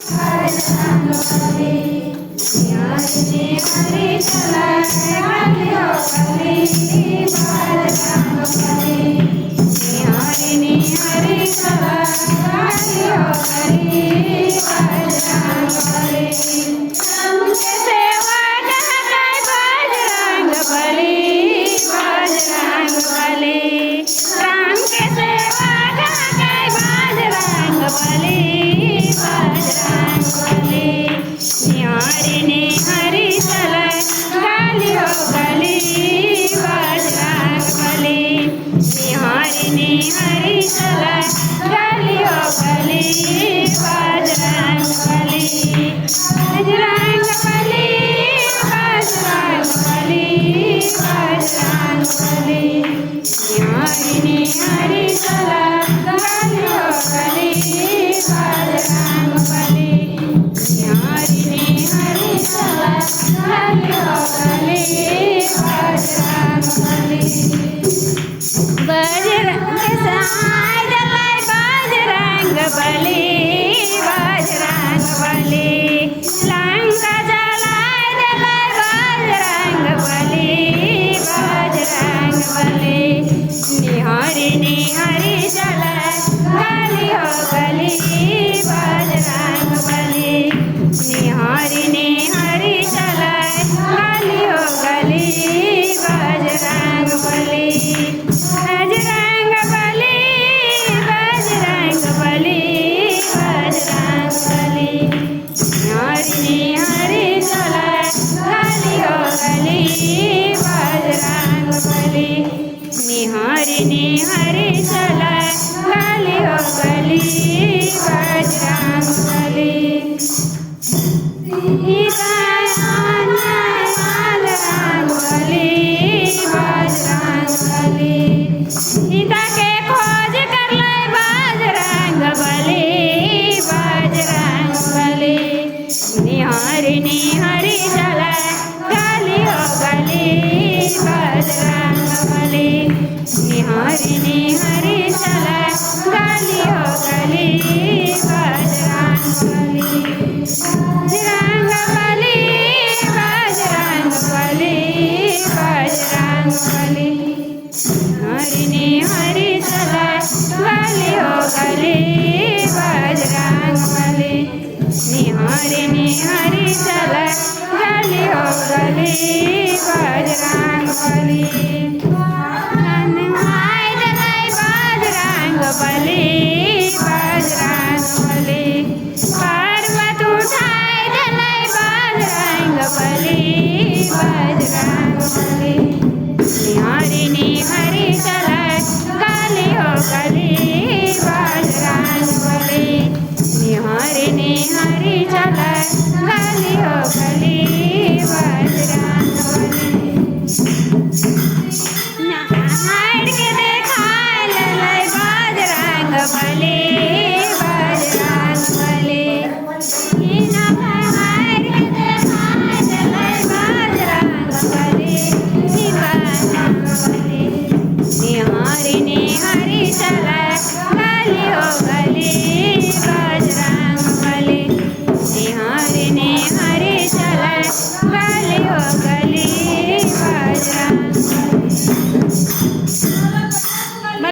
बजरंग बली निहारिणी हरि चला गालियो गली बजरंग बली निहारिणी हरि चला गालियो गली बजरंग बली राम के सेवा जय बजरंग बली बजरंग बली राम के सेवा जय बजरंग बली बजरंग बली निहारिणी हरि चला गालियो गली बजरंग बली निहारिणी हरि चला गालियो गली बजरंग बली बजरंग बली बजरंग बली बजरंग बली निहारिणी हरि चला गालियो गली बजरंग बली निहारिणी हरि चला गालियो गली बजरंग बली बजरंग साई जलाय बजरंग बली बजरंग बली लंका जलाय जलाय बजरंग बली बजरंग बली निहारिणी हरि चला गालियो गली बजरंग बली निहारिणी हरि चला गालियो गली बजरंग बली बजरंग बली बजरंग बली बजरंग बली निहारिणी हरि चला गालियो गली बजरंग बली निहारिणी हरि चला गालियो गली बजरंग बली सीता बजरंग बली बजरंग बली सीता के खोज कर ले बजरंग बली बजरंग बली निहारिणी हरि चला गालियो गली बजरंग बली निहारिणी हरि चला गालियो गली बजरंग बली बजरंग बली बजरंग बली बजरंग बली निहारिणी हरि चला गालियो गली बजरंग बली निहारिणी हरि चला गालियो गली बजरंग बली हाय जलाय बजरंग बली बजरंग बली पर्वत उठाय जलाय बजरंग बली बजरंग बली निहारिणी हरि चला गालियो गली बजरंग बली निहारिणी हरि चला गालियो गली बजरंग बली हाड़ के देखाय ललय बजरंग बली